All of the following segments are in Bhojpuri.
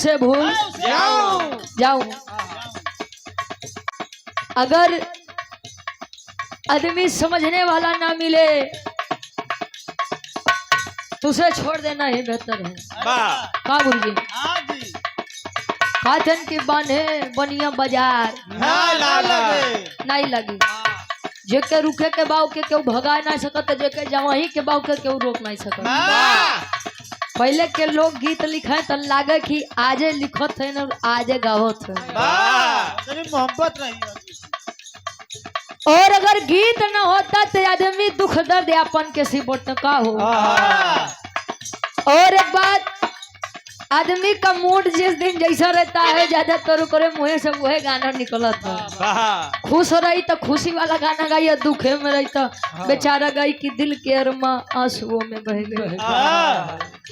उसे भूल जाऊं। अगर आदमी समझने वाला ना मिले तो उसे छोड़ देना ही बेहतर है। का गुरु जी काटन के बांधे बनिया बाजार नहीं लगी। जेके रुके के बाव के केहू भगा नहीं सकत, जेके जवाही के बाव के केहू रोक नहीं सकत। पहले के लोग गीत लिखे तो लागे कि आजे लिखत है ना आजे गावत है। मोहब्बत नहीं और अगर गीत न होता तो आदमी दुख दर्द अपन के सिबट का हो। और एक बात, आदमी का मूड जिस दिन जैसा रहता है ज्यादातर करे मुँह से वह गाना निकलता है। खुश हो रही तो खुशी वाला गाना गाई, दुखे में रही तो बेचारा गाई कि दिल के अरमा आंसुओं में बह गए,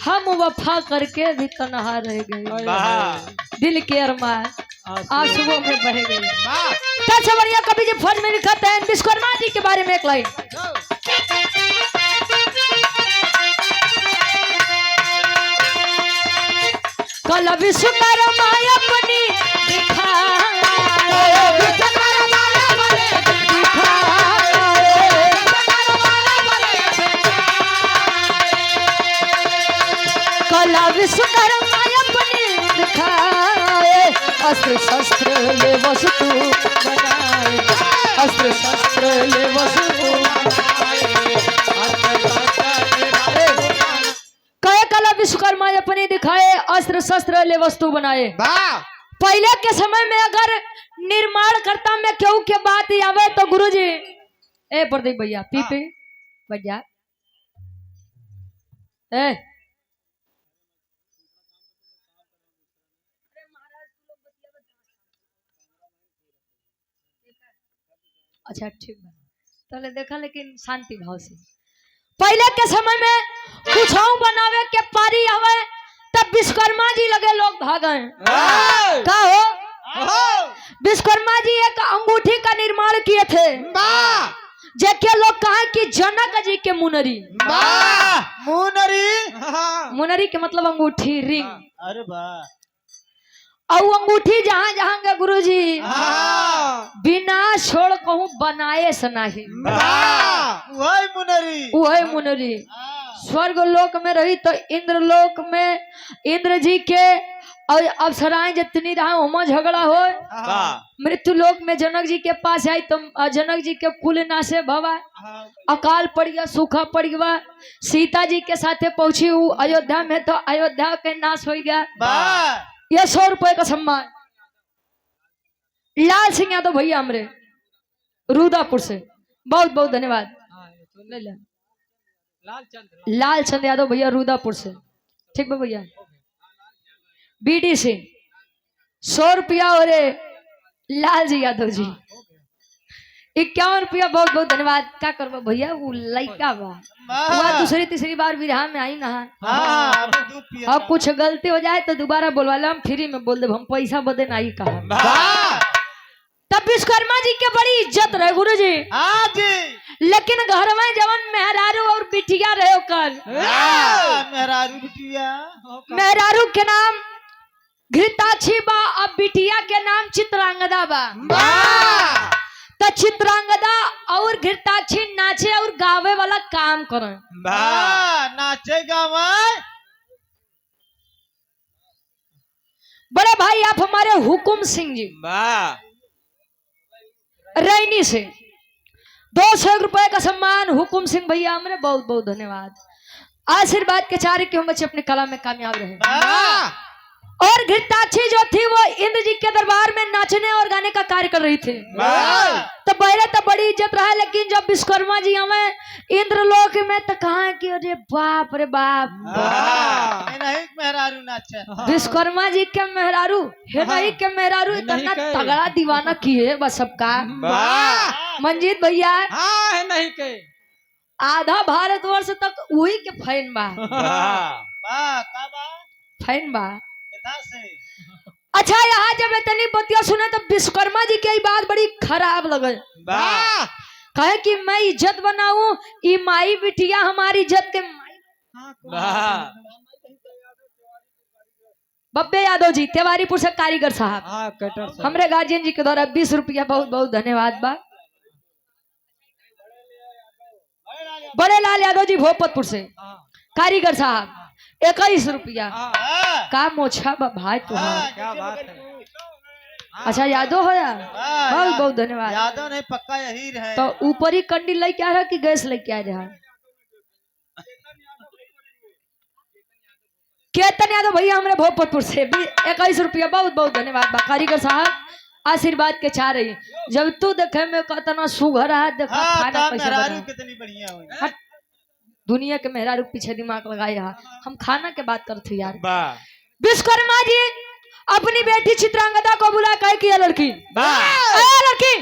हम वफा करके भी तन्हा रह गए, दिल के अरमा आंसुओं में बह गए। सबसे बढ़िया कवि जी फर्ज में लिखा है विश्वकर्मा जी के बारे में एक लाइन। कल विश्वकर्मा अपनी कला विश्वकर्मा अपनी दिखाए, अस्त्र शस्त्र ले वस्तु बनाए, अस्त्र शस्त्र ले वस्तु कहे कला विश्वकर्मा अपनी दिखाए, अस्त्र शस्त्र ले वस्तु बनाए। पहले के समय में अगर निर्माण करता में क्यों के बात आवे तो गुरुजी ए प्रदीप भैया पीपे भैया ए अच्छा ठीक है चले देखा, लेकिन शांति भाव से। पहले के समय में कुछ बनावे के पारी आवे तब विश्वकर्मा जी लगे लोग भागे। का हो विश्वकर्मा जी एक अंगूठी का निर्माण किए थे, जेके लोग कहा कि जनक जी के मुनरी। मुनरी के मतलब अंगूठी रिंग। अरे वाह, और अंगूठी जहाँ जहाँ के गुरु जी बिना छोड़ कहूँ बनाए सनाही वही मुनरी। स्वर्ग लोक में रही तो इंद्र लोक में इंद्र जी के और अप्सराएं जितनी रहा उमा झगड़ा हो। मृत्यु लोक में जनक जी के पास आई तो जनक जी के कुल नाशे भवा, अकाल पड़ गया, सूखा पड़ गया। सीता जी के साथे पहुंची हूँ अयोध्या में तो अयोध्या के नाश हो गया। यह 100 रुपए का सम्मान। लाल सिंह यादव भैया हमरे रुदापुर से बहुत बहुत धन्यवाद। लाल चंद यादव भैया रुदापुर से, ठीक है भैया। बीडी सिंह 100 रुपया और लाल जी यादव जी 51 रुपया, बहुत बहुत धन्यवाद। क्या करबो भैया वो लड़का बा दूसरी तीसरी बार विरहा में आई ना। अब कुछ गलती हो जाए तो दोबारा बोलवा लो, हम फ्री में बोल दे, हम पैसा बदे नहीं कहा। तब विश्वकर्मा जी के बड़ी इज्जत रहे गुरु जी। लेकिन घर में जवन मेहरारू और बिटिया रहे कर मेहरारू के नाम घृताक्षी बा, अब बिटिया के नाम चित्रांगदा बा। तो चित्रांगदा और घृताक्षी नाचे और गावे वाला काम करे। नाचे गावे। बड़े भाई आप हमारे हुकुम सिंह जी रैनी से 200 रुपए का सम्मान। हुकुम सिंह भैया हमने बहुत बहुत धन्यवाद। आशीर्वाद के चारे कि हम बच्चे अपनी कला में कामयाब रहे। और घृताक्षी जो थी वो इंद्र जी के दरबार में नाचने और गाने का कार्य कर रही थी। तो पहले तो बड़ी इज्जत रहा, लेकिन जब विश्वकर्मा जी हमें इंद्र लोक में तो कहा कि अरे बाप रे बाप, मेहरारू नाचे विश्वकर्मा जी के मेहरारू नहीं के मेहरारू इतना तगड़ा दीवाना किए बस सबका। मंजीत भैया नहीं के आधा भारतवर्ष तक वही के फैन बा। फैन बा। अच्छा यहाँ जब इतनी बतिया सुने तो विश्वकर्मा जी की बात बड़ी खराब लगे। कहे कि मैं इज्जत बनाऊं, ये माई बिटिया हमारी इज्जत के बब्बे यादव जी तिवारीपुर से कारीगर साहब हाँ कटर साहब। हमरे गार्जियन जी के द्वारा 20 रुपया बहुत बहुत धन्यवाद बा। बड़े लाल यादव जी भोपतपुर से हाँ कारीगर साहब 21 रुपया। हाँ का मोछा बा भाई तुम्हारा। क्या बात है। अच्छा यादव हो या हाँ, बहुत बहुत धन्यवाद। यादव नहीं पक्का यही रहे। तो ऊपर ही कंडी लेके आ रहा कि गैस लेके आ रहा। केतन यादव भैया हमारे भोपतपुर से भी 21 रुपया बहुत बहुत धन्यवाद बा। कारीगर साहब आशीर्वाद के चाह रही जब तू देखे में कतना सुघर है देखा हाँ खाना तो कैसे मेहरारू बना। कितनी बढ़िया हुई। हट, दुनिया के मेहरारू पीछे दिमाग लगाए है हम खाना के बात करते यार। वाह विश्वकर्मा जी अपनी बेटी चित्रांगदा को बुला कह किया लड़की वाह ए लड़की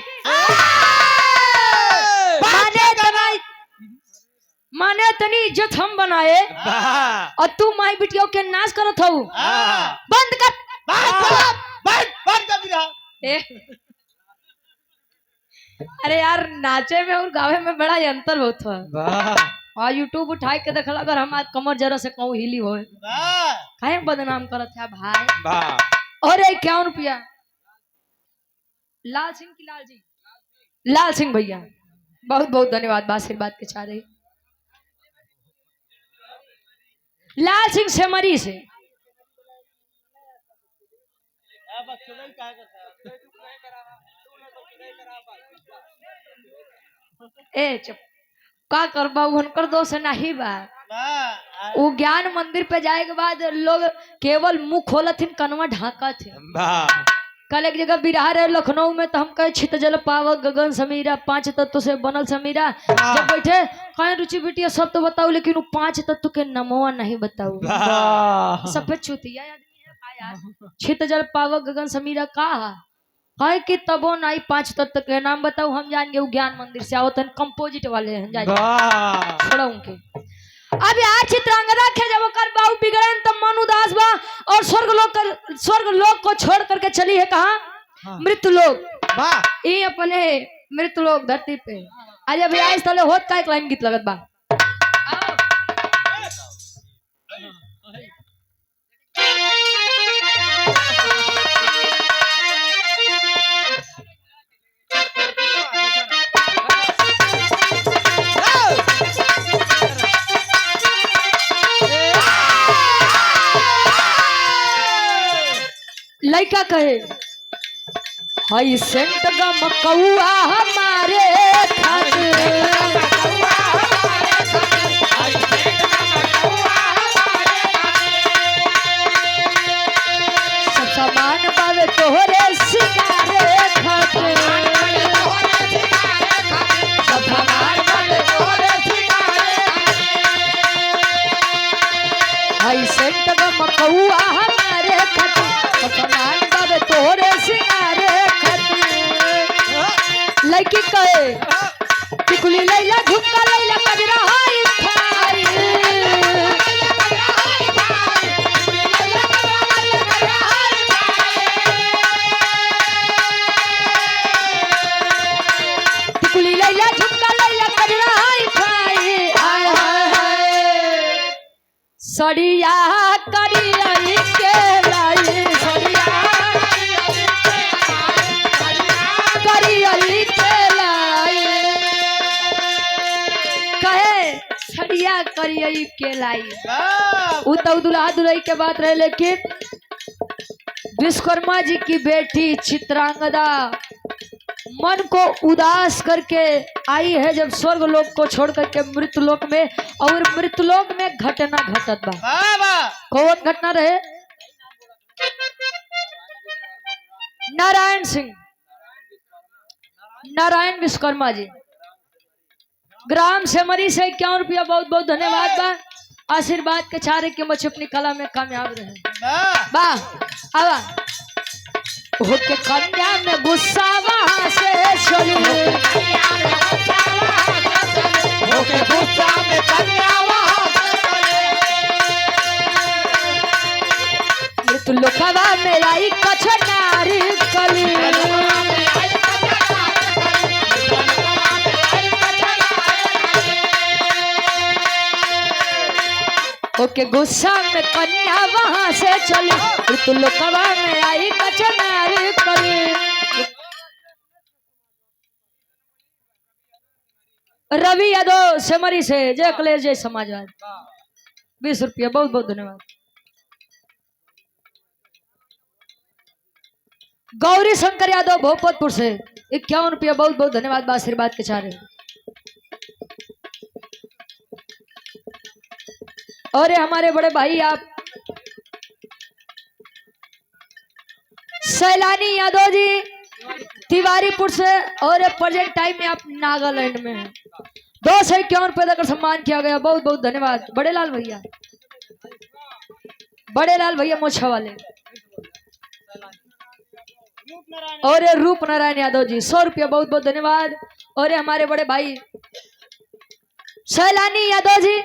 माने तनी इज्जत हम बनाए वाह और तू माई बिटिया के नाश करत हूँ हाँ। बंद कर। बंद कर दिया। ए, अरे यार नाचे में और गावे में बड़ा ही अंतर बहुत है। वाह और यूट्यूब उठाए के देखला अगर हमार कमर जरा से कहूँ हिली हो वाह काहे बदनाम करत है भाई। वाह और 51 रुपया लाल सिंह की लाल जी लाल सिंह भैया बहुत बहुत धन्यवाद बा आशीर्वाद के चाह रही। लाल सिंह सेमरी से ए चुप का करबा उनकर दोष नहीं बा। वो ज्ञान मंदिर पे जाए के बाद लोग केवल मुंह खोलथिन कनवा ढाका थे। वाह कल एक जगह बिरहा रहे लखनऊ में तो हम कहे छित जल पावक गगन समीरा 5 तत्व से बनल समीरा। जब बैठे कहे रुचि बिटिया सब तो बताओ लेकिन वो 5 तत्व के नमवा नहीं बताओ। वाह सफेद चुतिया आदमी है का यार। छित जल पावक गगन समीरा का है कि तबो नहीं 5 तत्व के नाम बताओ हम जाएंगे वो ज्ञान मंदिर से आओ तन कंपोजिट वाले हैं जाएंगे वाह छोड़ा उनके। अब यार चित्रांगदा के जब ओकर बाऊ बिगड़न तब मन उदास बा और स्वर्ग लोक को छोड़ करके चली है कहा हाँ। मृत्यु लोक। वाह ये अपने मृत्यु लोक धरती पे आज अभी आज तले होत का एक लाइन गीत लगत बा। लड़का कहे हई सेंट गम कौआ हमारे खातिर सब सामान पावे तोहरे सिंगारे खातिर सब सामान पावे तोहरे हई सेंट गम कौआ हमारे खातिर सब सामान पावे तोहरे सिंगारे खातिर। लड़की कहे टिकुली लैला झुमका लैला कजरा हाई खाई टिकुली लैला झुमका लैला कजरा हाई खाई आय हाय हाय सड़िया करिया के लाई सड़िया करिया के लाई कहे सड़िया करिया के लाई। वाह उ तो दुल्हा दुल्हन के बात रहे लेकिन विश्वकर्मा जी की बेटी चित्रांगदा मन को उदास करके आई है जब स्वर्ग लोक को छोड़ करके मृत्यु लोक में और मृत्यु लोक में घटना घटत बा। वाह वाह कौन घटना रहे नारायण सिंह नारायण विश्वकर्मा जी ग्राम सेमरी से 51 रुपया बहुत बहुत धन्यवाद बा आशीर्वाद के चारे के मच अपनी कला में कामयाब रहे। वाह वाह आवा होके कन्या में गुस्सा वहां से चली ओके गुस्सा में कन्या वहां मृत्यु लोकवा में आई कछनारी कली ओके होके गुस्सा में कन्या वहां से चली, ऋतुलोकवा में आई कचनारी कली। रवि यादव सेमरी से जय कलेश जय समाजवाद 20 रुपया, बहुत बहुत धन्यवाद। गौरी शंकर यादव भोपतपुर से 51 रुपया, बहुत बहुत धन्यवाद आशीर्वाद के चारे। और ये हमारे बड़े भाई आप सैलानी यादव जी तिवारीपुर से, और प्रेजेंट टाइम में आप नागालैंड में हैं। 251 रुपये देकर सम्मान किया गया, बहुत बहुत धन्यवाद। बड़े लाल भैया, बड़े लाल भैया मोछा वाले। और ये रूप नारायण यादव जी 100 रुपया, बहुत बहुत धन्यवाद। और ये हमारे बड़े भाई सैलानी यादव जी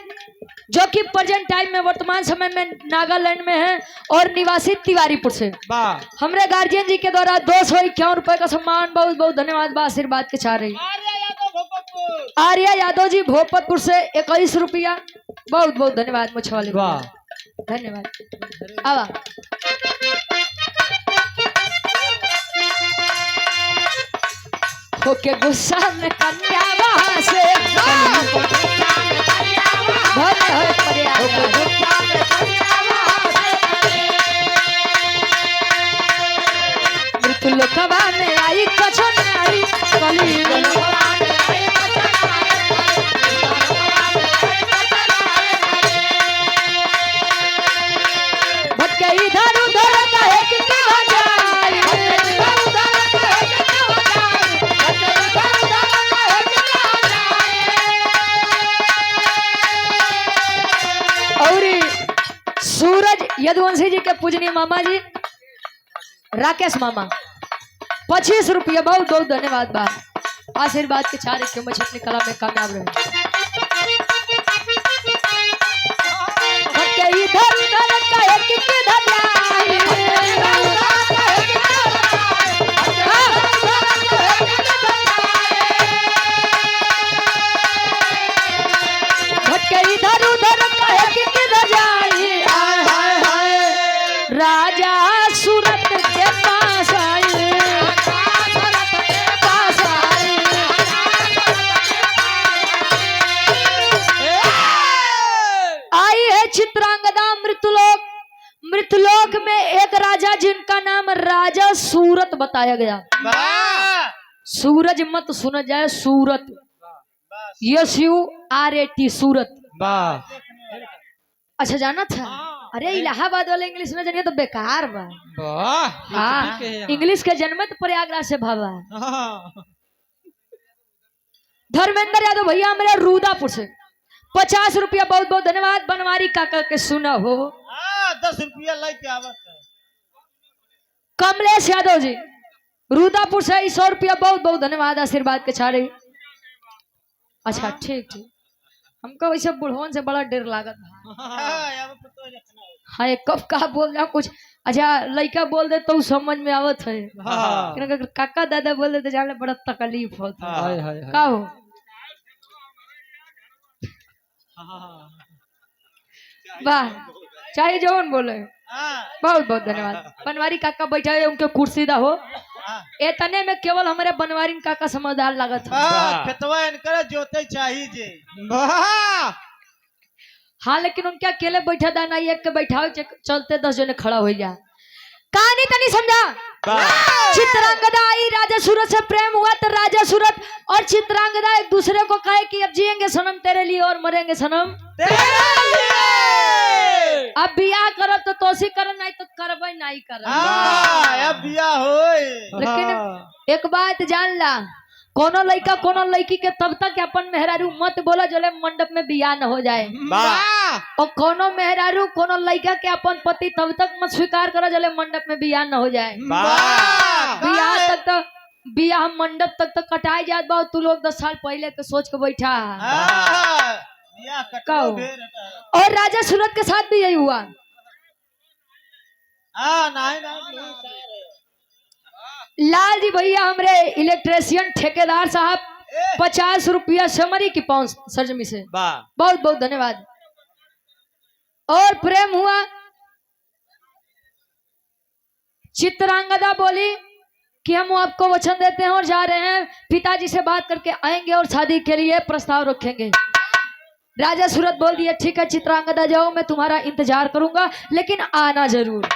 जो कि प्रेजेंट टाइम में वर्तमान समय में नागालैंड में हैं और निवासी तिवारीपुर से। हमारे गार्जियन जी के द्वारा 251 रुपए का सम्मान, बहुत बहुत धन्यवाद आशीर्वाद के चाह रही। आर्या यादव जी भोपतपुर से 21 रुपया, बहुत बहुत धन्यवाद मुझे धन्यवाद। आवा होके गुस्सा में कन्या वहां से ऋतुलोकवा में आई कचनारी कली। भटके इधर उधर कहे कि क्यों जाए, सूरज यदुवंशी जी के पूजनीय मामा जी राकेश मामा 25 रुपया, बहुत बहुत धन्यवाद बा आशीर्वाद के चारे के मुझे अपनी कला में कामयाब रहे। इधर उधर कहे कि किधर जाए, भटके इधर उधर कहे कि किधर जाए, राजा सूरत के पास आए, आई है चित्रांगदा मृतलोक। मृतलोक में एक राजा जिनका नाम राजा सूरत बताया गया। सूरज मत सुना जाए, सूरत SURAT सूरत। अच्छा जाना था? अरे इलाहाबाद वाले इंग्लिश में जानिए तो बेकार बा। हाँ, इंग्लिश के जन्म तो प्रयागराज से भावा। धर्मेंद्र यादव भैया हमारे रूदापुर से 50 रुपया, बहुत बहुत धन्यवाद। बनवारी काका के सुना हो 10 रुपया लेके आवत है। कमलेश यादव जी रूदापुर से 100 रुपया, बहुत बहुत धन्यवाद आशीर्वाद के छाड़े। अच्छा ठीक ठीक, हमको वैसे बुढ़वन से बड़ा डर लागत। हाँ कब का बोल रहा कुछ। अच्छा लड़का बोल दे तो समझ में आवत है, काका दादा बोल दे तो जाने बड़ा तकलीफ होता है। का हो वाह, चाहे जौन बोले, बहुत बहुत धन्यवाद। बनवारी काका बैठा है, उनके कुर्सी दा हो। इतने में केवल हमारे बनवारी काका समझदार लागत है। खेतवा इनकर जोते चाहिए जे। हाँ लेकिन उनके अकेले बैठा था ना, एक के बैठाओ चलते 10 जने खड़ा हो जा। कहानी तनी समझा। चित्रांगदा आई, राजा सूरत से प्रेम हुआ तो राजा सूरत और चित्रांगदा एक दूसरे को कहे कि अब जिएंगे सनम तेरे लिए और मरेंगे सनम तेरे लिए। अब बियाह करो तो तोसी करो, नहीं तो करबे नहीं करो। अब बियाह होए। लेकिन एक बात जान ला, कोनो लड़का कोनो लड़की के तब तक अपन मेहरारू मत बोला जोले मंडप में बियाह न हो जाए, और कोनो मेहरारू कोनो लड़का के अपन पति तब तक मत स्वीकार करो जोले मंडप में बियाह न हो जाए। बियाह तक तो बियाह मंडप तक तो कटाई जात बा। तू लोग 10 साल पहले के सोच के बैठा। और राजा सूरत के साथ भी यही हुआ। लाल जी भैया हमरे इलेक्ट्रिशियन ठेकेदार साहब 50 रुपया समरी की पहुंच सरजमी से, बहुत बहुत धन्यवाद। और प्रेम हुआ। चित्रांगदा बोली कि हम आपको वचन देते हैं और जा रहे हैं, पिताजी से बात करके आएंगे और शादी के लिए प्रस्ताव रखेंगे। राजा सूरत बोल दिया ठीक है चित्रांगदा जाओ, मैं तुम्हारा इंतजार करूंगा लेकिन आना जरूर।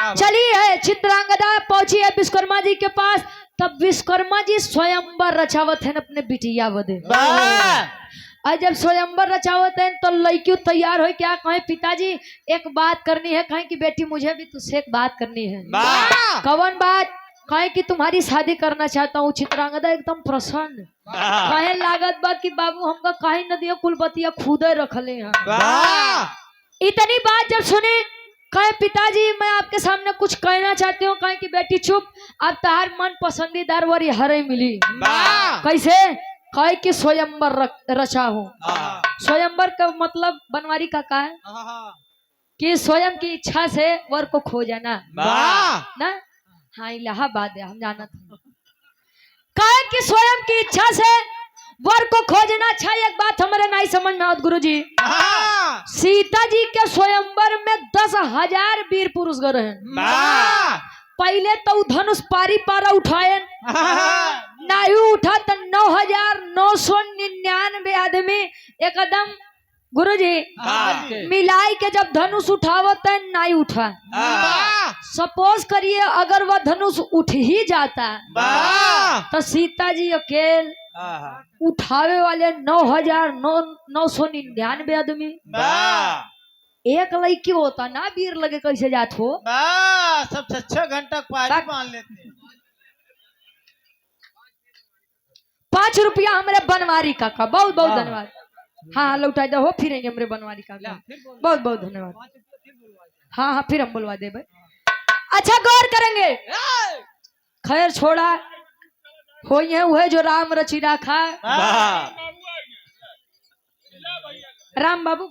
चली है चित्रांगदा, पहुंची है विश्वकर्मा जी के पास। तब विश्वकर्मा जी स्वयंवर रचावत है अपने बिटिया बदे। और जब स्वयंवर रचावत है तो लड़की तैयार हो क्या कहे पिताजी एक बात करनी है, कहे कि बेटी मुझे भी तुझसे एक बात करनी है। कौन बात? कहे कि तुम्हारी शादी करना चाहता हूँ। चित्रांगदा एकदम प्रसन्न कहे लागत बा कि बाबू हमका कहीं नदिया कुलबतिया खुदे रखले हैं। इतनी बात जब सुनी कहे पिताजी मैं आपके सामने कुछ कहना चाहती हूँ। कहे कि बेटी चुप, अब तार मन पसंदीदार वरी हरे मिली। कैसे? कहे कि स्वयंवर रचा हूँ। स्वयंवर का मतलब बनवारी का है कि स्वयं की इच्छा से वर को खो जाना ना। हाँ इलाहाबाद है हम जाना था। कहे कि स्वयं की इच्छा से वर को खोजना। अच्छा एक बात हमारे नहीं समझ में आवत गुरुजी, सीता जी के स्वयंवर में 10,000 वीर पुरुष गए हैं। पहले तो धनुष पारी पारा उठाए नहीं उठा तो 9,999 आदमी एकदम गुरुजी मिलाई के जब धनुष उठावत है नहीं उठा। सपोज करिए अगर वह धनुष उठ ही जाता तो सीता जी अकेले उठावे वाले 9,999 आदमी एक लड़की होता ना वीर लगे कैसे जात हो। सब 6 घंटा पारी मान लेते। 5 रुपया हमारे बनवारी काका बहुत बहुत धन्यवाद। हाँ लौटा दे हो फिर हमारे बनवारी काका बहुत बहुत धन्यवाद। हाँ हाँ फिर हम बुलवा दे भाई। अच्छा गौर करेंगे। खैर छोड़ा हो ये हुए जो राम रची राखा। राम बाबू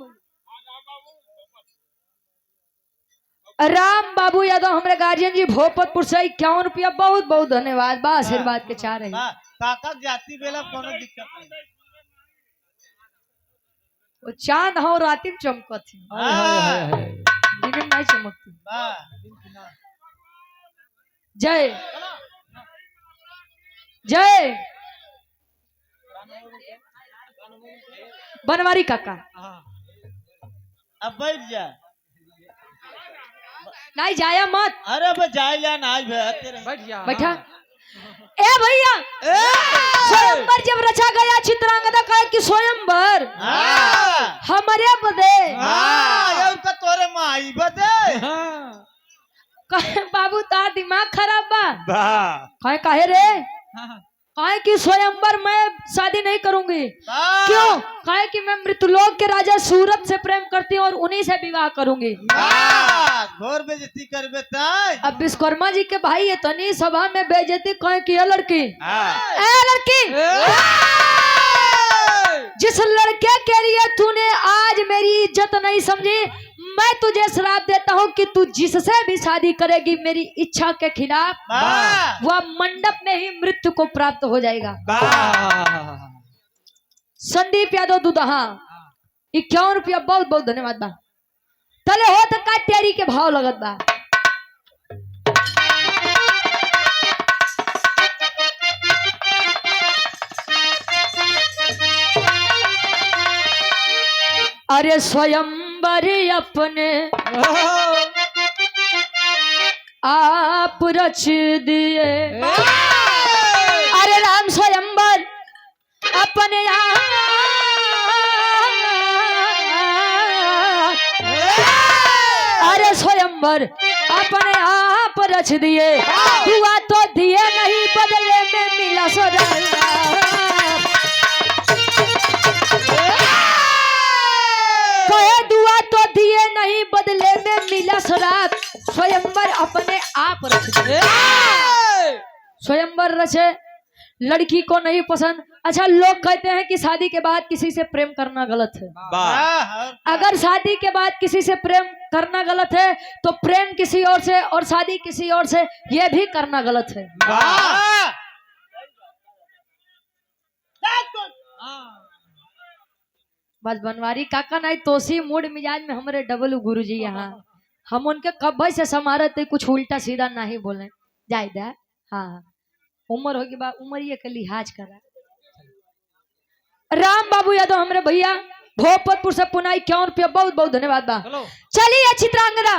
राम बाबू यादव हमारे गार्जियन जी भोपतपुर से 51 रुपया बहुत बहुत धन्यवाद। बा आशीर्वाद के चाह रहे काका जाती बेला कोनो दिक्कत नहीं। वो चांद हो राती में चमकत थी दिन में नहीं चमकती। जय जय बनवारी काका। अब बैठ जा। नहीं जाया मत। अरे बस जाए जा ना बैठ जा बैठा। ए भैया स्वयंवर जब रचा गया चित्रांगदा कहे कि स्वयंवर हमारे बदे का तोरे माई बदे कहे बाबू तार दिमाग खराब बा। कहे काहे रे? कहे कि स्वयंवर मैं शादी नहीं करूंगी। क्यों? कहे कि मैं मृतलोक के राजा सूरत से प्रेम करती हूँ और उन्हीं से विवाह करूंगी। घोर बेइज्जती करबे ताई। अब विश्वकर्मा जी के भाई ये तनी सभा में बेइज्जती कहे कि ये लड़की लड़की जिस लड़के के लिए तूने आज मेरी इज्जत नहीं समझी, मैं तुझे श्राप देता हूँ कि तू जिससे भी शादी करेगी मेरी इच्छा के खिलाफ वह मंडप में ही मृत्यु को प्राप्त हो जाएगा। संदीप यादव दुदहा 51 रुपया बहुत बहुत धन्यवाद बा। तले हो तो का टेरी के भाव लगत बा। अरे स्वयंवर अपने आप रच दिए। अरे राम स्वयंवर अपने आप अरे स्वयंवर अपने आप रच दिए। दुआ तो दिए नहीं बदले में मिला सदा। दुआ तो दिए नहीं बदले में मिला शराब। स्वयंवर अपने आप रच दिए। स्वयंवर रचे लड़की को नहीं पसंद। अच्छा लोग कहते हैं कि शादी के बाद किसी से प्रेम करना गलत है। अगर शादी के बाद किसी से प्रेम करना गलत है तो प्रेम किसी और से और शादी किसी और से यह भी करना गलत है। बस बनवारी काका नहीं तोसी मूड मिजाज में हमारे डबल गुरु जी यहाँ हम उनके कब्बे से समारत थे कुछ उल्टा सीधा नहीं बोले जायदा। हाँ उम्र होगी बा उम्र ये के लिहाज करा। राम बाबू यादव हमारे भैया भोपतपुर से पुनाई क्यों रुपया बहुत बहुत धन्यवाद बा। चलिए चित्रांगदा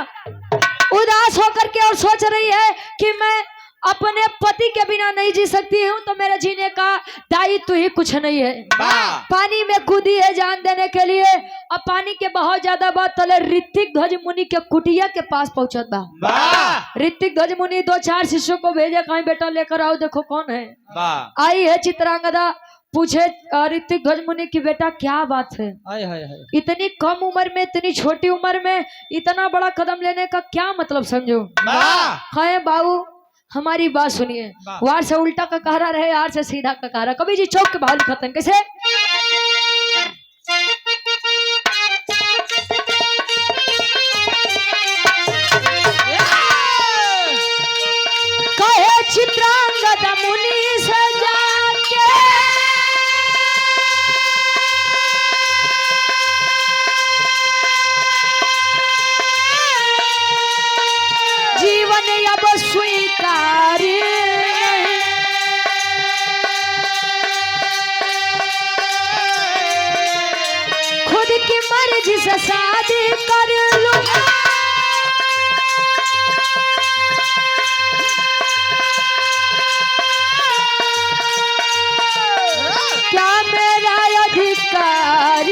उदास होकर के और सोच रही है कि मैं अपने पति के बिना नहीं जी सकती हूँ तो मेरे जीने का दायित्व ही कुछ नहीं है। पानी में कूदी है जान देने के लिए। अब पानी के बहुत ज्यादा बात तले ऋतिक ध्वज मुनि के कुटिया के पास पहुंचत बा। ऋतिक ध्वज मुनि 2-4 शिष्यों को भेजे कहीं बेटा लेकर आओ देखो कौन है। आई है चित्रांगदा पूछे ऋतिक ध्वज मुनि की बेटा क्या बात है। इतनी कम उम्र में इतनी छोटी उम्र में इतना बड़ा कदम लेने का क्या मतलब समझो। कहे बाबू हमारी बात सुनिए। वार से उल्टा का कह रहा रहे आर से सीधा का कह रहा। कभी जी चौक के भाव लिखते हैं कैसे कहे चित्रांगदा मुनि से जाके जीवन अब स्वीकार खुद की मर्जी से शादी कर लूं क्या मेरा अधिकार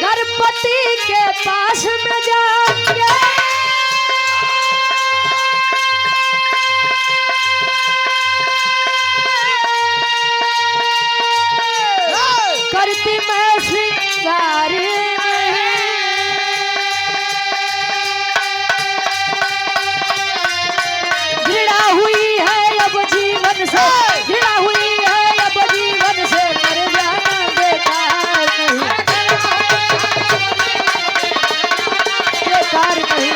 गणपति के पास में जाके करती मैं श्रृंगार घृणा हुई है अब जीवन से घृणा हुई है अब जीवन से मर जाना बेकार नहीं बेकार नहीं।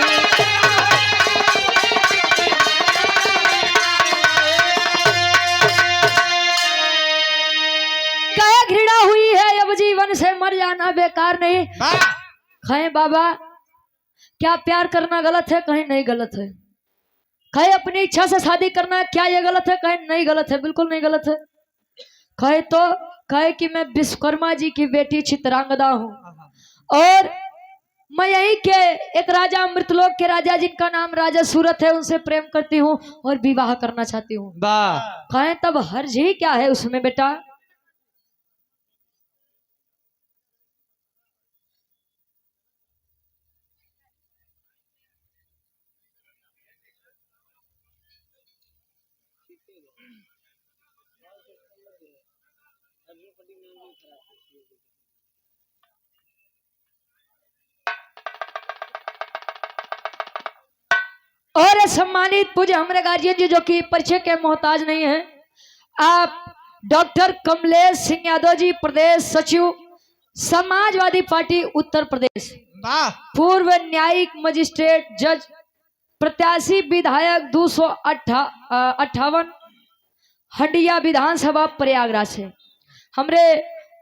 क्या घृणा हुई है अब जीवन से मर जाना बेकार नहीं। कहें बाबा क्या प्यार करना गलत है कहीं नहीं गलत है। कहे अपनी इच्छा से शादी करना है क्या ये गलत है कहीं नहीं गलत है बिल्कुल नहीं गलत है। कहे तो कहे कि मैं विश्वकर्मा जी की बेटी चित्रांगदा हूँ और मैं यही के एक राजा अमृतलोक के राजा जिनका नाम राजा सूरत है उनसे प्रेम करती हूँ और विवाह करना चाहती हूँ। कहे तब हर्ज ही क्या है उसमें बेटा। और सम्मानित पूज्य हमारे गार्जियन जी जो कि परिचय के मोहताज नहीं है आप डॉक्टर कमलेश सिंह यादव जी प्रदेश सचिव समाजवादी पार्टी उत्तर प्रदेश पूर्व न्यायिक मजिस्ट्रेट जज प्रत्याशी विधायक 258 हंडिया विधानसभा प्रयागराज से हमारे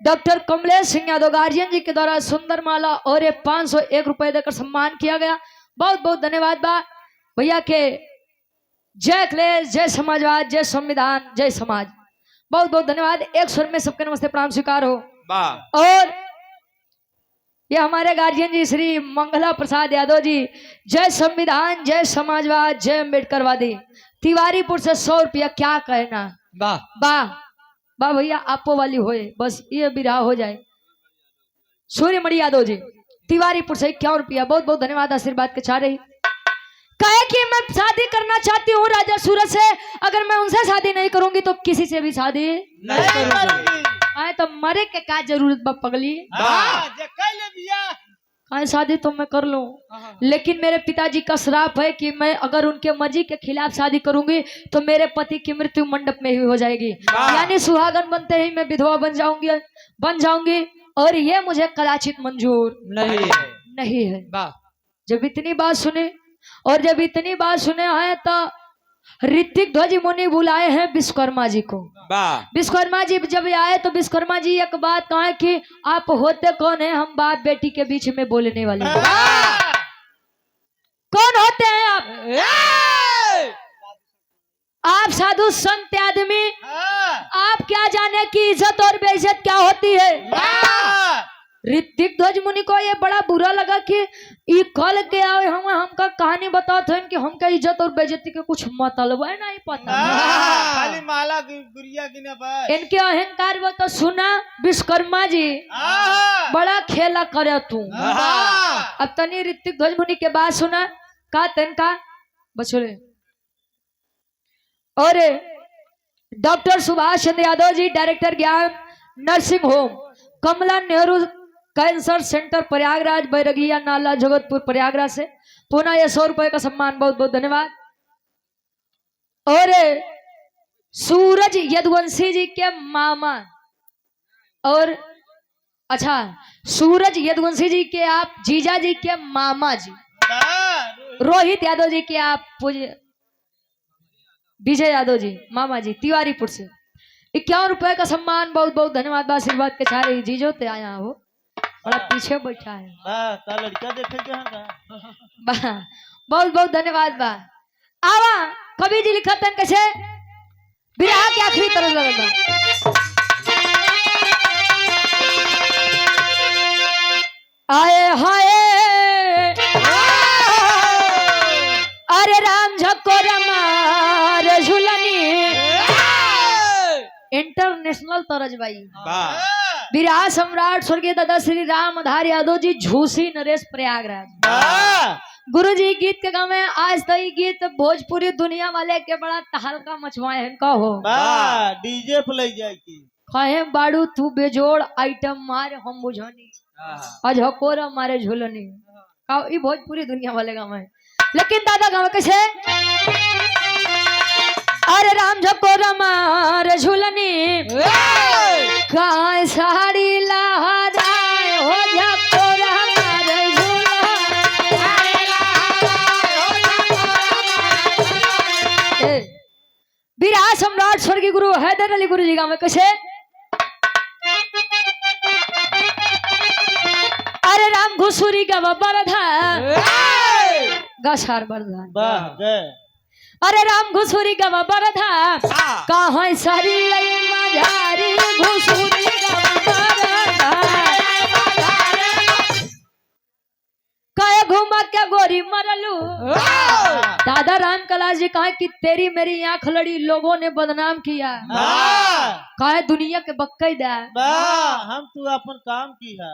डॉक्टर कमलेश सिंह यादव गार्जियन जी के द्वारा सुंदर माला और 501 रुपए देकर सम्मान किया गया। बहुत बहुत धन्यवाद बा भैया के। जय अखिलेश जय समाजवाद जय संविधान जय समाज। बहुत बहुत धन्यवाद। एक स्वर में सबके नमस्ते प्रणाम स्वीकार हो। और ये हमारे गार्जियन जी श्री मंगला प्रसाद यादव जी जय संविधान जय समाजवाद जय अम्बेडकरवादी तिवारीपुर से 100 रुपया क्या कहना। वाह वाह भैया आपो वाली होए बस ये विराह हो जाए। सूर्यमणि यादव जी तिवारीपुर से 51 रुपया बहुत बहुत धन्यवाद आशीर्वाद के चाह रही। कहे कि मैं शादी करना चाहती हूँ राजा सूरत से अगर मैं उनसे शादी नहीं करूंगी तो किसी से भी शादी नहीं करूंगी। आए तो मरे के क्या जरूरत बा पगली। आए शादी तो मैं कर लूं लेकिन मेरे पिताजी का श्राप है कि मैं अगर उनके मर्जी के खिलाफ शादी करूंगी तो मेरे पति की मृत्यु मंडप में ही हो जाएगी यानी सुहागन बनते ही मैं विधवा बन जाऊंगी और ये मुझे कदाचित मंजूर नहीं है। जब इतनी बात सुने हैं तो ऋतिक ध्वज मुनि बुलाए हैं विश्वकर्मा जी को। विश्वकर्मा जी जब आए तो विश्वकर्मा जी एक बात कहा कि आप होते कौन है, हम बाप बेटी के बीच में बोलने वाले कौन होते हैं आप? आप साधु संत आदमी, आप क्या जाने कि इज्जत और बेइज्जत क्या होती है। ऋतिक ध्वज मुनि को ये बड़ा बुरा लगा कि ये कल के आए हम हमका कहानी बताओ थे कि हमका इज्जत और बेइज्जती के कुछ मतलब है नहीं पता। खाली माला गुड़िया गिने बस। इनके अहंकार वो तो सुना विश्वकर्मा जी बड़ा खेला करे तू। अब तनी ऋतिक ध्वज मुनि के बात सुना का तनका बछोरे। और डॉक्टर सुभाष चंद्र यादव जी डायरेक्टर ज्ञान नर्सिंग होम कमला नेहरू कैंसर सेंटर प्रयागराज बैरगिया नाला जगतपुर प्रयागराज से पुनः ये 100 रुपए का सम्मान, बहुत बहुत धन्यवाद। और सूरज यदुवंशी जी के मामा और अच्छा सूरज यदुवंशी जी के आप जीजा जी के मामा जी रोहित यादव जी के आप पूज्य विजय यादव जी मामा जी तिवारीपुर से 51 रुपए का सम्मान, बहुत बहुत धन्यवाद। आशीर्वाद के छारे जीजो ते आया हो बड़ा पीछे बैठा है लड़का देखे बहुत बहुत धन्यवाद बा। आवा कवि जी लिखत हैं कैसे विरह के आखिरी तरफ लगता आए हाय अरे राम झकोर मार झुलनी इंटरनेशनल तरज भाई। विराट सम्राट स्वर्गीय दादा श्री रामधारी यादव जी झूसी नरेश प्रयागराज। गुरु जी गीत के गाँव में आज तो ये गीत भोजपुरी दुनिया वाले के बड़ा तहलका मचवाए हैं कहो डीजे पे ले जाए की कहे बाड़ू तू बेजोड़ आइटम मार हम बुझनी आज हकोर मारे झूलनी ई भोजपुरी दुनिया वाले गाँव में। लेकिन दादा गाँव कैसे अरे राम झकोर मार झूलनी काय साड़ी लहराए हो झकोर मार झूलनी। विराट सम्राट स्वर्गीय गुरु हैदर अली गुरु जी गाँव में कैसे अरे राम घुसुरी का बरधा गसार बरधा अरे राम घुसुरी का बरधा कहाँ सारी मझारी घुसुरी का बरधा कहे घुमा के गोरी मरलू। दादा राम कलाश जी कहा कि तेरी मेरी आंख लड़ी लोगों ने बदनाम किया कहे दुनिया के बक्कई दा हम तू अपन काम की है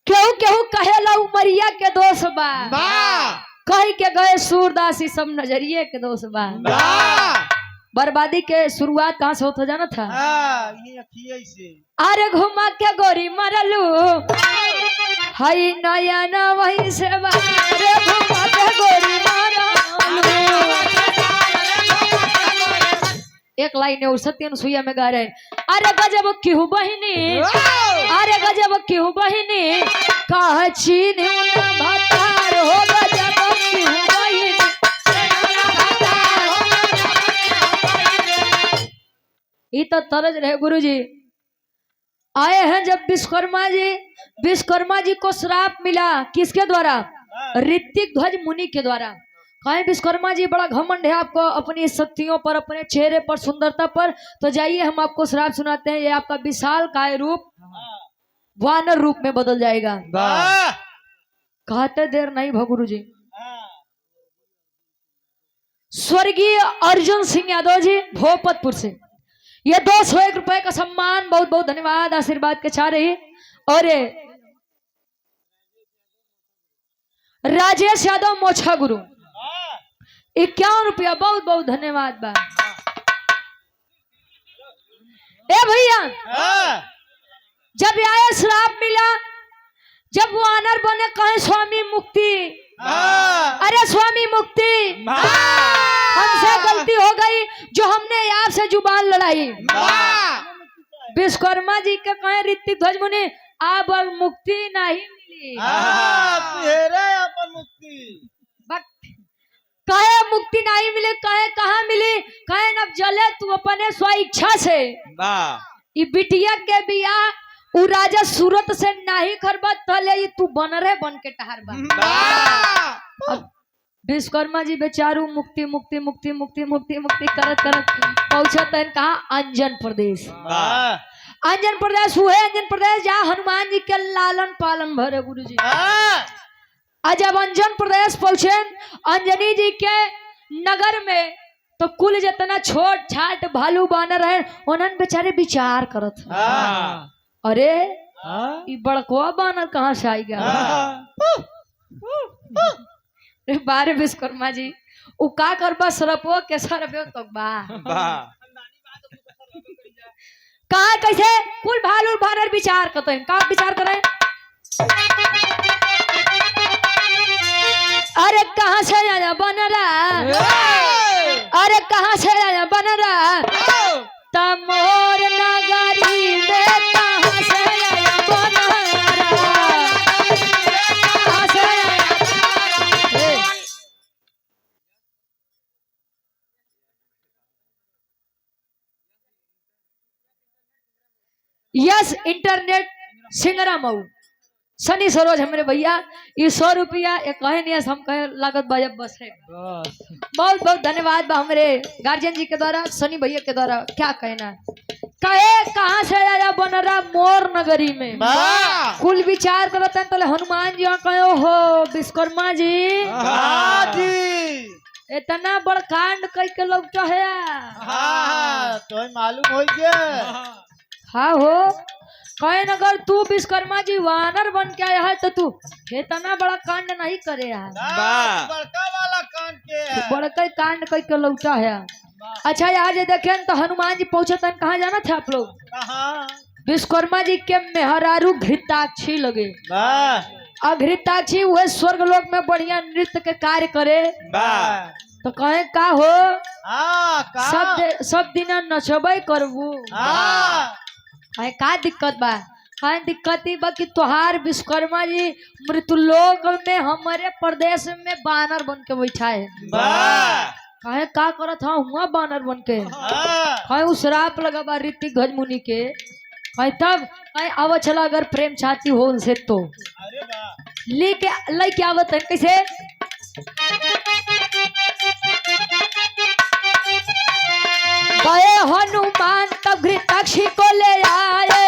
केहू केहू कहेला उमरिया के दोष बा कह के गए सूरदासी सब नजरिए के दोष बा। बर्बादी के शुरुआत कहाँ से होता जाना था अरे घुमा के गोरी मरलू हई नया न वही से अरे घुमा के गोरी मरलू। एक लाइन और सत्यन सुइया में गा रहे अरे गजब क्यों बहिनी अरे गजब क्यों बहिनी कहा चीन भतार हो गजब क्यों बहिनी। ये तो तरज रहे गुरुजी आए हैं जब विश्वकर्मा जी को श्राप मिला किसके द्वारा ऋतिक ध्वज मुनि के द्वारा। कहें विश्वकर्मा जी बड़ा घमंड है आपको अपनी शक्तियों पर अपने चेहरे पर सुंदरता पर, तो जाइए हम आपको श्राप सुनाते हैं ये आपका विशाल काय रूप वानर रूप में बदल जाएगा। कहते देर नहीं भगुरु जी। स्वर्गीय अर्जुन सिंह यादव जी भोपतपुर से ये 201 रुपए का सम्मान, बहुत बहुत धन्यवाद आशीर्वाद के चाह रही। और राजेश यादव मोछा गुरु 51 रुपया, बहुत बहुत धन्यवाद बा। ए भैया जब आए श्राप मिला, जब वो वानर बने कहे स्वामी मुक्ति, अरे स्वामी मुक्ति हमसे गलती हो गई जो हमने आपसे जुबान लड़ाई। विश्वकर्मा जी के कहे ऋतिक ध्वज मुनि अब मुक्ति नहीं मिली, अपन मुक्ति कहे मुक्ति मुक्ति नहीं मिले कहे कहाँ मिली कहे न जले तू अपने स्व इच्छा से ई बिटिया के बिया उ राजा सूरत से नहीं खरबा तले ई तू बनरे बन के टहर बा। अब विश्वकर्मा जी बेचारू मुक्ति मुक्ति मुक्ति मुक्ति मुक्ति मुक्ति करत करत पहुंचत है कहा अंजन प्रदेश। अंजन प्रदेश हुए अंजन प्रदेश जहाँ हनुमान जी के लालन पालन भरे गुरु जी। आज जब अंजन प्रदेश पहुंचे अंजनी जी के नगर में तो कुल जितना छोट छाट भालू बानर है उन्होंने बेचारे विचार करत अरे ये बड़कवा बानर कहाँ से आई गया। बारे विश्वकर्मा जी उ का करबा सरपो के सरपो तो बा कहा कैसे कुल भालू बानर विचार करते हैं का विचार करें अरे कहाँ से आया बनरा अरे कहाँ से आया बनरा तमोर नगरी में कहाँ से आया बनरा कहाँ से आया यस इंटरनेट सिंगरा मऊ सनी सरोज हमारे भैया ये 100 रुपया एक कहे नहीं हम कहे लागत भाई बस है बहुत बहुत धन्यवाद बा हमारे गार्जियन जी के द्वारा सनी भैया के द्वारा क्या कहना कहे कहाँ से आया बनरा मोर नगरी में कुल विचार करते हैं तो हनुमान जी कहे हो विश्वकर्मा जी इतना बड़ कांड कई के लोग तो है तो मालूम हो गया हाँ हो कहे अगर तू विश्वकर्मा जी वानर बन के आया है तो तू इतना बड़ा कांड नहीं करे है बड़का वाला कांड के बड़का कांड कई के लौटा है। अच्छा आज देखे तो हनुमान जी पहुंचे तन कहाँ जाना था आप लोग विश्वकर्मा जी के मेहरारू घृताक्षी लगे और घृताक्षी वह स्वर्ग लोक में बढ़िया नृत्य के कार्य करे तो कहे का हो सब दिन नचबे करबू का दिक्कत बा कहे दिक्कत ही बा कि तोहार विश्वकर्मा जी मृत्युलोक में हमारे प्रदेश में बानर बन के बैठा है कहे का करत हाँ हुआ बानर बन के कहे उस श्राप लगा बा ऋतिक गजमुनि के कहे तब कहे आवा चला अगर प्रेम चाहती हो उनसे तो लेके आवत है कैसे गए हनुमान तब घृताक्षी को ले आए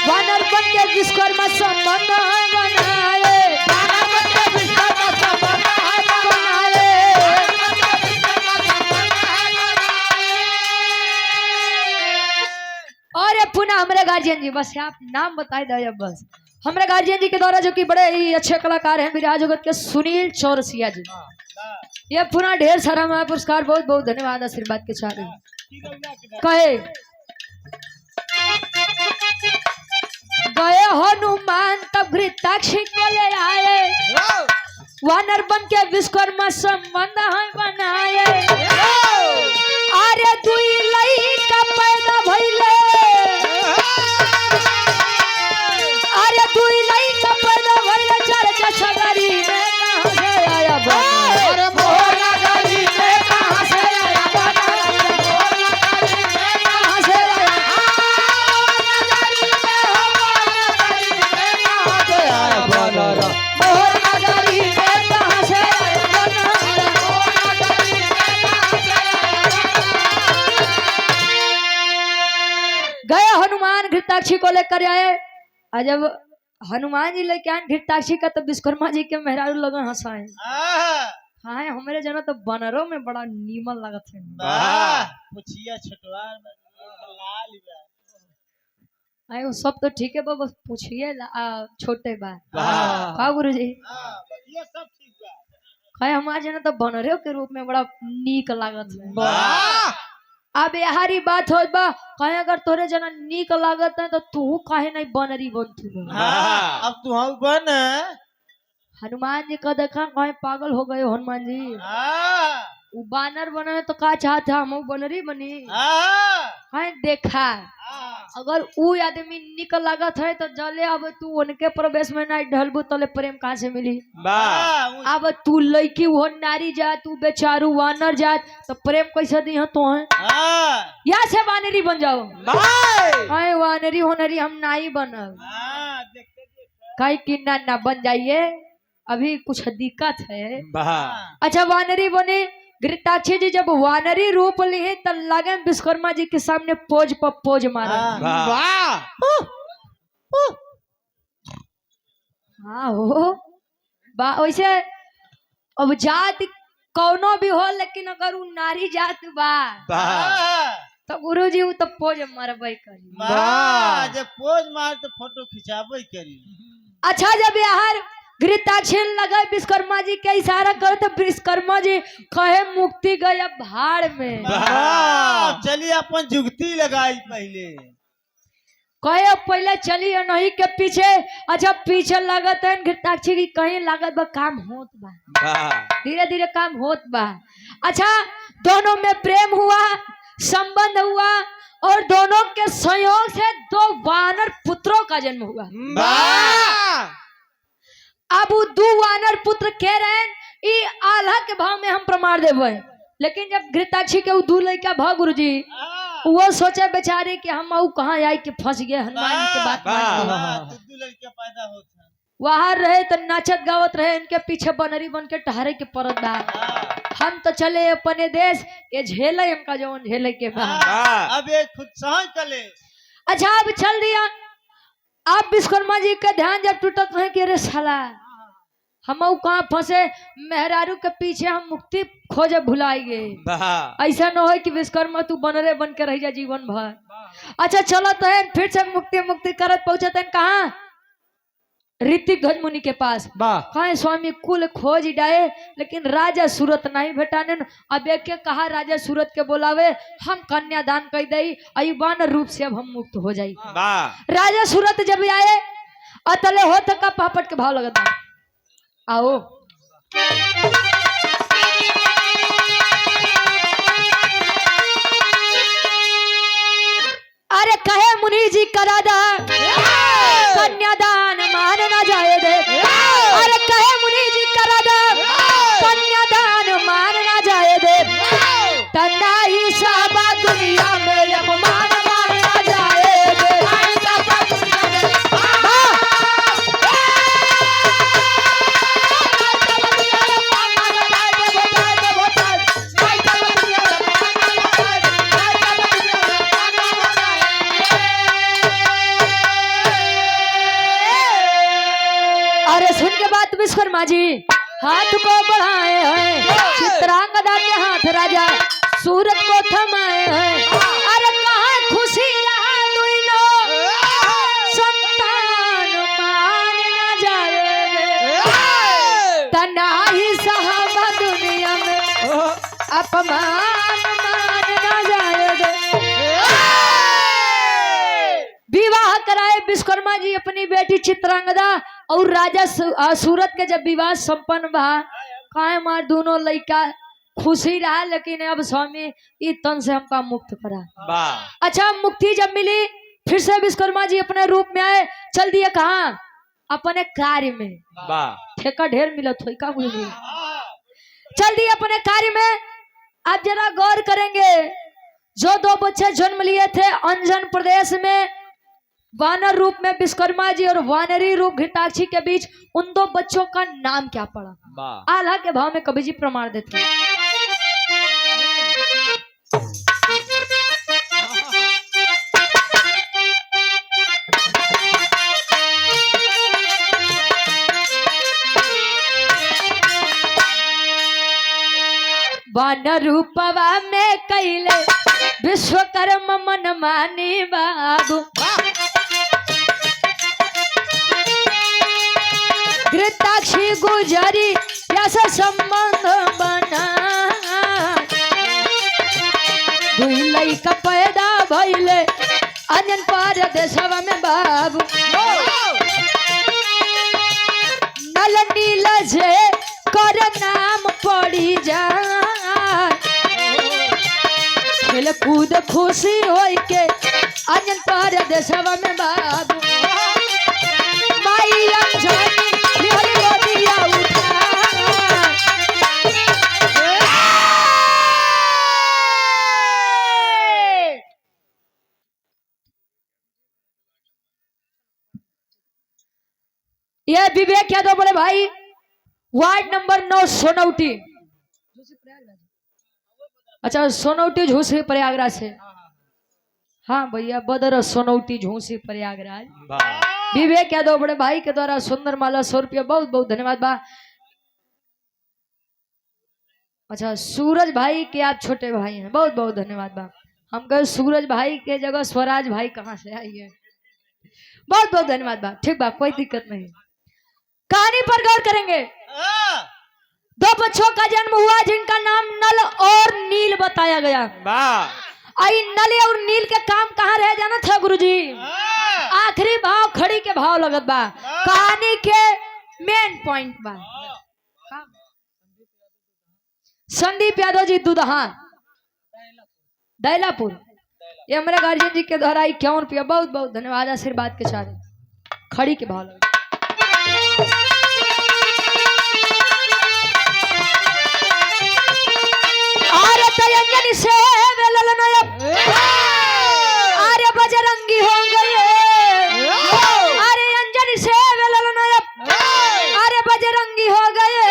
वानर बन के विश्वकर्मा संबंध बनाए और पुनः हमारे गार्जियन जी बस आप नाम बताए दे बस हमारे गार्जियन जी के द्वारा जो कि बड़े ही अच्छे कलाकार हैं विराज जगत के सुनील चौरसिया जी ये पुनः ढेर सारा हमारा पुरस्कार बहुत बहुत धन्यवाद आशीर्वाद के साथ कहे गए हनुमान तब घृताक्षी को ले आए वानर बन के विश्वकर्मा संबंध बनाए अरे दुई लई का पैदा भइले अरे दुई लई का पैदा भइले चर्चा सगरी में कहां से आया अरे मोर नगरी में कहां से आया मोर नगरी में कहां से आया मोर नगरी में कहां से गए हनुमान घृताक्षी को लेकर आए और जब हनुमान जी लेके आए घृताक्षी का तो विश्वकर्मा जी के मेहरारू लोग हंसाए हाँ हमारे जना तो बनरों में बड़ा नीमन लगत है आए वो सब तो ठीक है बस पूछिए छोटे बा हाँ गुरु जी खाए हमारे जना तो बनरों के रूप में बड़ा नीक लागत है अब यहारी बात हो बा कहे अगर तोरे जना नीक लागत है तो तू काहे नहीं बनरी बन तू अब तू हम बन हनुमान जी का देखा कहे पागल हो गए हनुमान जी वो बानर बने तो का चाहता हम बनरी बनी कहे देखा अगर ऊ आदमी निक लागत है तो जले अब तू उनके प्रवेश में नहीं ढलबू तले प्रेम कहाँ से मिली। अब तू लड़की वो नारी जात तू बेचारू वानर जात तो प्रेम कैसे दी तो है या से वानरी बन जाओ अरे वानरी होनरी हम नहीं बनल कहीं कि ना बन जाइए अभी कुछ दिक्कत है। अच्छा वानरी बने घृताक्षी जी जब वानरी रूप लिए तब लगे विश्वकर्मा जी के सामने पोज पर पोज मारा। हाँ हो वैसे अब जात कौनो भी हो लेकिन अगर वो नारी जात बा तो गुरु जी तो पोज मारबे करी जब पोज मार तो फोटो खिंचाबे करी। अच्छा जब यार घृताक्षी लगा विश्वकर्मा जी के इशारा करो तो विश्वकर्मा जी कहे मुक्ति गया भाड़ में। चलिए अपन जुगती लगाई पहले कहे पहले चलिए नहीं के पीछे। अच्छा पीछे लागत है घृताक्षी की कहीं लागत बा काम होत बा धीरे धीरे काम होत बा। अच्छा दोनों में प्रेम हुआ संबंध हुआ और दोनों के संयोग से 2 वानर पुत्रों का जन्म हुआ। अब वो 2 वानर पुत्र कह रहे हैं आल्हा के भाव में हम प्रमाण देवे लेकिन जब घृताक्षी के 2 लड़का भाव गुरु जी वो सोचे बेचारे कि हम कहाँ आई के फंस गए हनुमान जी के बात वहां रहे तो नाचत गावत रहे इनके पीछे बनरी बन के टहरे के परत बा। हम तो चले अपने देश ये झेले इनका जो झेले के बाद अब ये खुद सहन चले। अच्छा अब चल दिया आप विश्वकर्मा जी का ध्यान जब टूटत है कि अरे साला हम कहाँ फंसे मेहरारू के पीछे हम मुक्ति खोजे भुलाई गए। ऐसा न हो कि विश्वकर्मा तू बनरे बन के रह जा जीवन भर। अच्छा चलो तो है फिर से मुक्ति करत पहुंचते हैं कहाँ ऋतिक ध्वज मुनि के पास। कहा स्वामी कुल खोज डाए लेकिन राजा सूरत नहीं भेटाने। अब एक के कहा राजा सूरत के बोलावे हम कन्यादान कर दई अयुबान रूप से अब हम मुक्त हो जाई। राजा सूरत जब आए अतले हो तक का पापट के भाव लगता आओ अरे कहे मुनि जी करा दा कन्यादान मान ना जाए दे। अरे कहे मुनि जी करा दा कन्यादान मान ना जाए दे तना ही साबा दुनिया में अपमान मान ना जाए दे। अरे सुन के बात विश्वकर्मा जी हाथ को बढ़ाए हैं चित्रांगदा के हाथ राजा सूरत को थमाए हैं। अरे कहाँ खुशी रहा दुइनो संतान मान न जाए तना ही साहबा दुनिया में अपमान मान न जाए। विवाह कराए विश्वकर्मा जी अपनी बेटी चित्रांगदा और राजा सूरत के जब विवाह संपन्न बा काहे मार दोनों लड़का खुशी रहा लेकिन अब स्वामी ये तन से हमका मुक्त करा। अच्छा मुक्ति जब मिली फिर से विश्वकर्मा जी अपने रूप में आए चल दिए कहाँ अपने कार्य में। ठेका ढेर मिला ठेका कोई नहीं चल दिए अपने कार्य में। आप जरा गौर करेंगे जो 2 बच्चे जन्म लिए थे अंजन प्रदेश में वानर रूप में विश्वकर्मा जी और वानरी रूप घृताक्षी के बीच उन 2 बच्चों का नाम क्या पड़ा। आल्हा के भाव में कवि जी प्रमाण देते हैं। वानर रूपवा में कैले विश्वकर्मा मन मानी बाबू घृताक्षी गुजरी ऐसा संबंध बना 2 लड़का पैदा भइले अन्यन पार देशवा में बाबू नल नील जे कर नाम पड़ी जा खेल कूद खुशी होई के अंजन पर देशवा में बाबू माई अंजनी लिहली गोदिया उठा ये विवेक यादव बोले भाई वार्ड नंबर 9 सोनौटी। अच्छा सोनौटी झूसी प्रयागराज से। हाँ भैया बदर सोनौटी झूसी प्रयागराज। विवेक यादव बड़े भाई के द्वारा सुंदर माला 100 रुपया बहुत बहुत धन्यवाद बा। अच्छा सूरज भाई के आप छोटे भाई हैं बहुत बहुत धन्यवाद बा। हम कहे सूरज भाई के जगह स्वराज भाई कहाँ से आई है बहुत बहुत धन्यवाद बा। ठीक बा कोई दिक्कत नहीं। कहानी पर गौर करेंगे। दो बच्चों का जन्म हुआ जिनका नाम नल और नील बताया गया। आई नल और नील के काम कहाँ रह जाना था गुरुजी? आखिरी भाव खड़ी के भाव लगत बा। कहानी के मेन पॉइंट बा संदीप यादव जी दुदहा दैलापुर। ये हमारे गार्जियन जी के द्वारा 51 रुपया बहुत बहुत धन्यवाद आशीर्वाद के साथ खड़ी के भाव लगत। अंजनी से अरे बजरंगी हो गए अरे अंजनी से अरे बजरंगी हो गए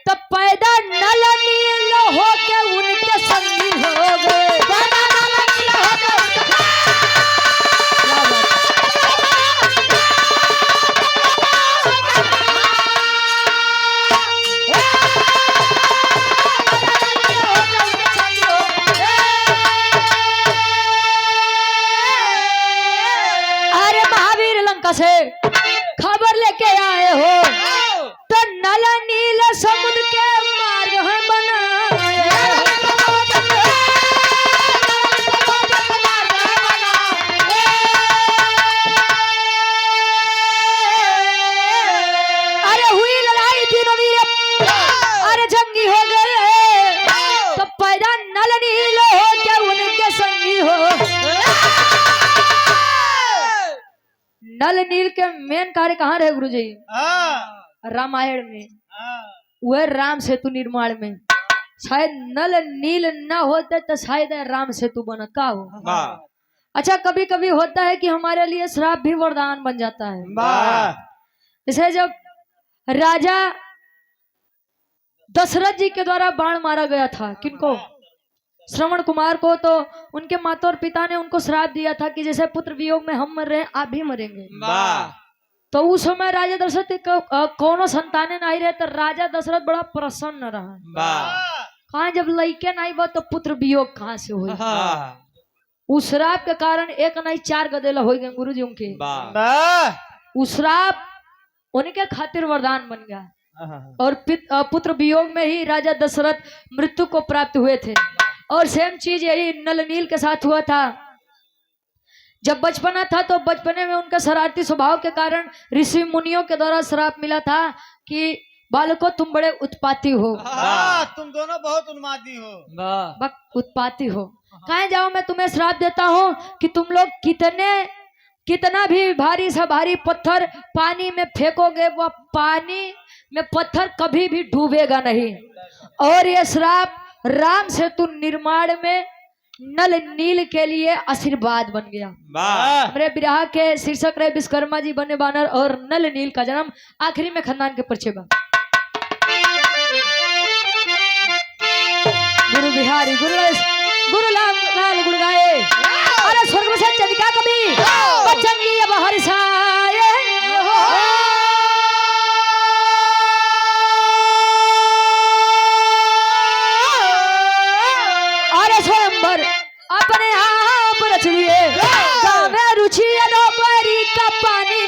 तो पैदा नल नील हो के उनके संगी हो गए। से खबर लेके आए हो तो नल नील समुद्र के मार्ग है बना। अरे हुई लड़ाई तीनों वीर अरे जंगी हो गए तो पैदा नल नील हो के उनके संगी हो। नल नील के मेन कार्य कहाँ रहे गुरुजी? रामायण में वह राम सेतु निर्माण में। शायद नल नील न होते तो शायद राम सेतु बना का हो। अच्छा कभी कभी होता है कि हमारे लिए श्राप भी वरदान बन जाता है। जैसे जब राजा दशरथ जी के द्वारा बाण मारा गया था किनको? श्रवण कुमार को। तो उनके माता और पिता ने उनको श्राप दिया था कि जैसे पुत्र वियोग में हम मर रहे हैं आप भी मरेंगे। तो उस समय राजा दशरथ कोनो संताने नहीं रहे तो राजा दशरथ बड़ा प्रसन्न रहा। कहा जब लड़के नहीं बा तो पुत्र वियोग कहाँ से हुई? उस श्राप के कारण एक नहीं 4 गदेला हो गए गुरु जी उनके। उस श्राप उनके खातिर वरदान बन गया और पुत्र वियोग में ही राजा दशरथ मृत्यु को प्राप्त हुए थे। और सेम चीज यही नल नील के साथ हुआ था। जब बचपना था तो बचपने में उनका शरारती स्वभाव के कारण ऋषि मुनियों के द्वारा श्राप मिला था कि बालको तुम बड़े उत्पाती हो। तुम दोनों बहुत उन्मादी हो। उत्पाती हो कहाँ जाओ मैं तुम्हें श्राप देता हूँ कि तुम लोग कितना भी भारी सा भारी पत्थर पानी में फेंकोगे वह पानी में पत्थर कभी भी डूबेगा नहीं। और ये श्राप राम सेतु निर्माण में नल नील के लिए आशीर्वाद बन गया। हमारे विराह के शीर्षक रहे विश्वकर्मा जी बने बानर और नल नील का जन्म। आखिरी में खानदान के परिचय बा। गुरु बिहारी गुरु लाल गुरु गाए अरे स्वर्ग से चंदिका कभी बचंगी अब हरिसाए। अपने आप रच लिए रुचि का पानी